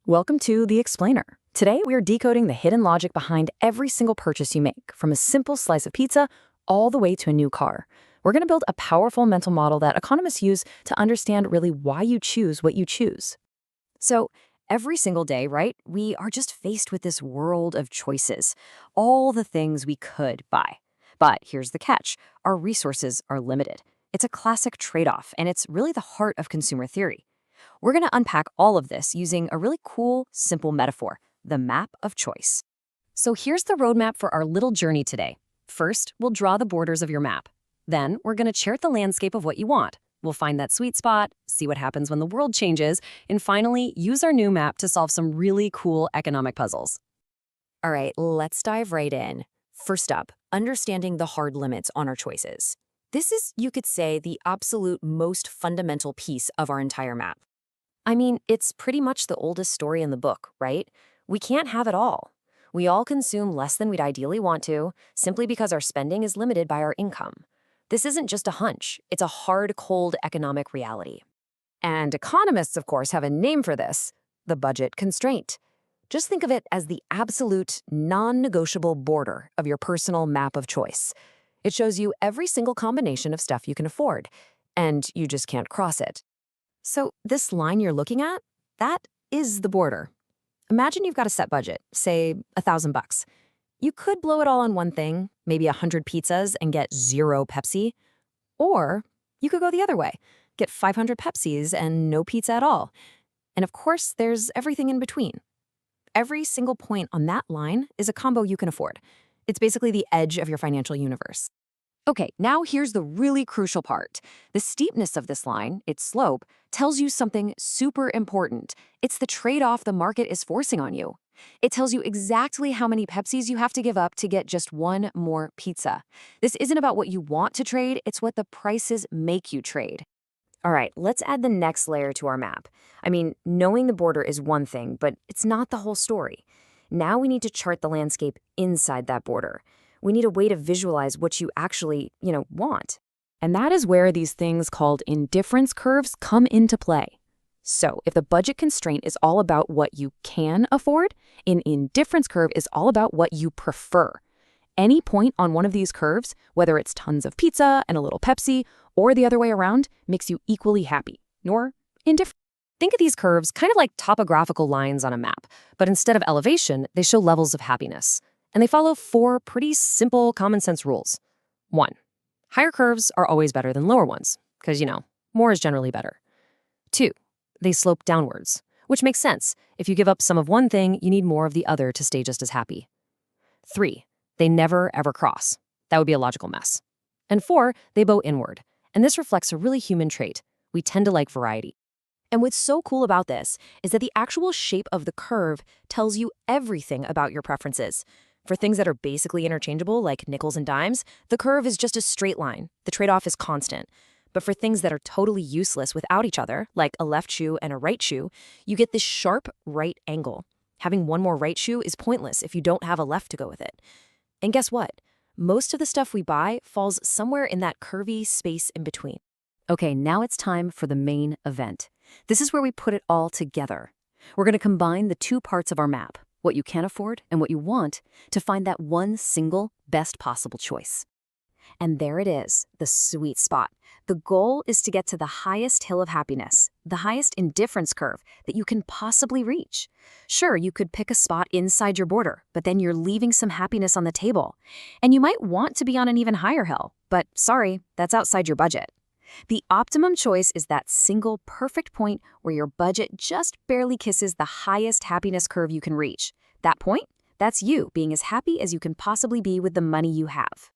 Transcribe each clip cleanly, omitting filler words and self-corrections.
Welcome to The Explainer. Today, we are decoding the hidden logic behind every single purchase you make, from a simple slice of pizza all the way to a new car. We're going to build a powerful mental model that economists use to understand really why you choose what you choose. So, every single day, right, we are just faced with this world of choices, all the things we could buy. But here's the catch. Our resources are limited. It's a classic trade-off, and it's really the heart of consumer theory. We're going to unpack all of this using a really cool, simple metaphor, the map of choice. So here's the roadmap for our little journey today. First, we'll draw the borders of your map. Then, we're going to chart the landscape of what you want. We'll find that sweet spot, see what happens when the world changes, and finally, use our new map to solve some really cool economic puzzles. All right, let's dive right in. First up, understanding the hard limits on our choices. This is, you could say, the absolute most fundamental piece of our entire map. I mean, it's pretty much the oldest story in the book, right? We can't have it all. We all consume less than we'd ideally want to, simply because our spending is limited by our income. This isn't just a hunch, it's a hard, cold economic reality. And economists, of course, have a name for this, the budget constraint. Just think of it as the absolute, non-negotiable border of your personal map of choice. It shows you every single combination of stuff you can afford, and you just can't cross it. So this line you're looking at, that is the border. Imagine you've got a set budget, say $1,000. You could blow it all on one thing, maybe 100 pizzas and get 0 Pepsi. Or you could go the other way, get 500 Pepsis and no pizza at all. And of course, there's everything in between. Every single point on that line is a combo you can afford. It's basically the edge of your financial universe. Okay, now here's the really crucial part. The steepness of this line, its slope, tells you something super important. It's the trade-off the market is forcing on you. It tells you exactly how many Pepsis you have to give up to get just one more pizza. This isn't about what you want to trade, it's what the prices make you trade. All right, let's add the next layer to our map. I mean, knowing the border is one thing, but it's not the whole story. Now we need to chart the landscape inside that border. We need a way to visualize what you actually, want. And that is where these things called indifference curves come into play. So if the budget constraint is all about what you can afford, an indifference curve is all about what you prefer. Any point on one of these curves, whether it's tons of pizza and a little Pepsi, or the other way around, makes you equally happy, nor indifferent. Think of these curves kind of like topographical lines on a map, but instead of elevation, they show levels of happiness. And they follow 4 pretty simple common sense rules. 1. Higher curves are always better than lower ones, because, more is generally better. 2. They slope downwards, which makes sense. If you give up some of one thing, you need more of the other to stay just as happy. 3. They never, ever cross. That would be a logical mess. And 4, they bow inward. And this reflects a really human trait. We tend to like variety. And what's so cool about this is that the actual shape of the curve tells you everything about your preferences. For things that are basically interchangeable, like nickels and dimes, the curve is just a straight line. The trade-off is constant. But for things that are totally useless without each other, like a left shoe and a right shoe, you get this sharp right angle. Having one more right shoe is pointless if you don't have a left to go with it. And guess what? Most of the stuff we buy falls somewhere in that curvy space in between. Okay, now it's time for the main event. This is where we put it all together. We're going to combine the 2 parts of our map, what you can afford and what you want, to find that one single best possible choice. And there it is, the sweet spot. The goal is to get to the highest hill of happiness, the highest indifference curve that you can possibly reach. Sure, you could pick a spot inside your border, but then you're leaving some happiness on the table. And you might want to be on an even higher hill, but sorry, that's outside your budget. The optimum choice is that single perfect point where your budget just barely kisses the highest happiness curve you can reach. That point, that's you being as happy as you can possibly be with the money you have.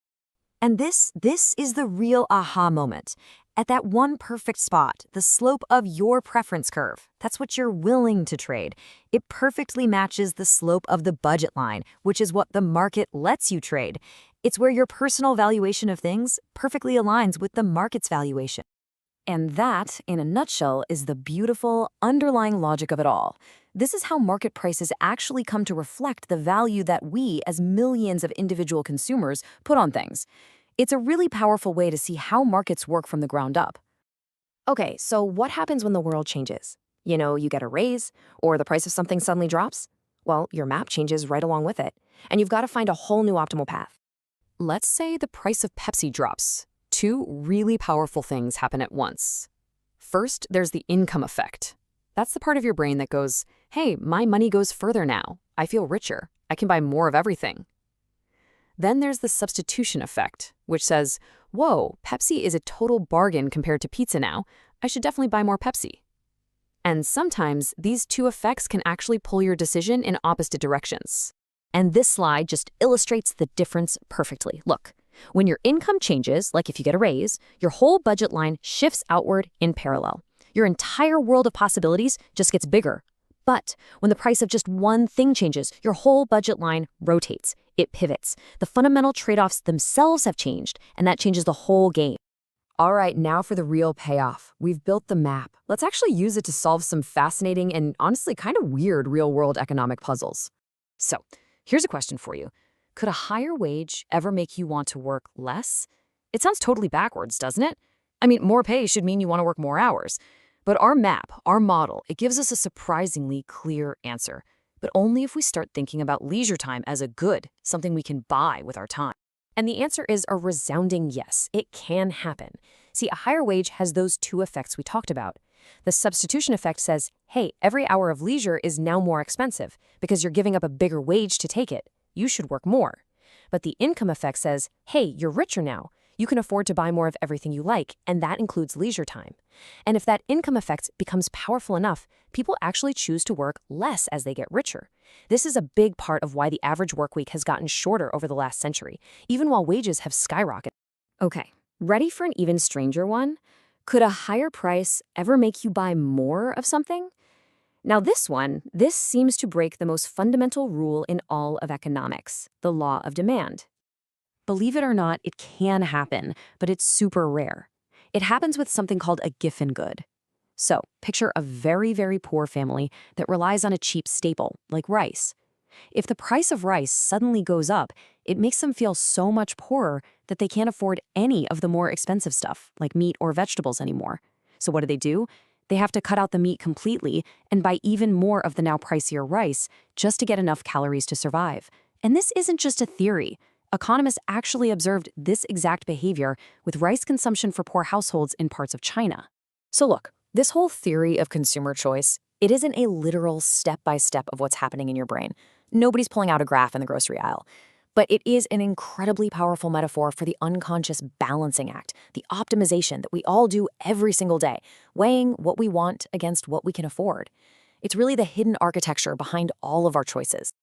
And this is the real aha moment. At that one perfect spot, the slope of your preference curve, that's what you're willing to trade. It perfectly matches the slope of the budget line, which is what the market lets you trade. It's where your personal valuation of things perfectly aligns with the market's valuation. And that, in a nutshell, is the beautiful, underlying logic of it all. This is how market prices actually come to reflect the value that we, as millions of individual consumers, put on things. It's a really powerful way to see how markets work from the ground up. Okay, so what happens when the world changes? You get a raise, or the price of something suddenly drops. Well, your map changes right along with it, and you've got to find a whole new optimal path. Let's say the price of Pepsi drops. Two really powerful things happen at once. First, there's the income effect. That's the part of your brain that goes, hey, my money goes further now. I feel richer. I can buy more of everything. Then there's the substitution effect, which says, whoa, Pepsi is a total bargain compared to pizza now. I should definitely buy more Pepsi. And sometimes these two effects can actually pull your decision in opposite directions. And this slide just illustrates the difference perfectly. Look, when your income changes, like if you get a raise, your whole budget line shifts outward in parallel. Your entire world of possibilities just gets bigger. But when the price of just one thing changes, your whole budget line rotates. It pivots. The fundamental trade-offs themselves have changed, and that changes the whole game. All right, now for the real payoff. We've built the map. Let's actually use it to solve some fascinating and honestly kind of weird real-world economic puzzles. So, here's a question for you. Could a higher wage ever make you want to work less? It sounds totally backwards, doesn't it? I mean, more pay should mean you want to work more hours. But our map, our model, it gives us a surprisingly clear answer. But only if we start thinking about leisure time as a good, something we can buy with our time. And the answer is a resounding yes. It can happen. See, a higher wage has those two effects we talked about. The substitution effect says, hey, every hour of leisure is now more expensive because you're giving up a bigger wage to take it. You should work more. But the income effect says, hey, you're richer now. You can afford to buy more of everything you like, and that includes leisure time. And if that income effect becomes powerful enough, people actually choose to work less as they get richer. This is a big part of why the average work week has gotten shorter over the last century, even while wages have skyrocketed. Okay, ready for an even stranger one? Could a higher price ever make you buy more of something? Now this seems to break the most fundamental rule in all of economics, the law of demand. Believe it or not, it can happen, but it's super rare. It happens with something called a Giffen good. So, picture a very, very poor family that relies on a cheap staple, like rice. If the price of rice suddenly goes up, it makes them feel so much poorer that they can't afford any of the more expensive stuff, like meat or vegetables anymore. So what do? They have to cut out the meat completely and buy even more of the now pricier rice just to get enough calories to survive. And this isn't just a theory. Economists actually observed this exact behavior with rice consumption for poor households in parts of China. So look, this whole theory of consumer choice, it isn't a literal step-by-step of what's happening in your brain. Nobody's pulling out a graph in the grocery aisle. But it is an incredibly powerful metaphor for the unconscious balancing act, the optimization that we all do every single day, weighing what we want against what we can afford. It's really the hidden architecture behind all of our choices.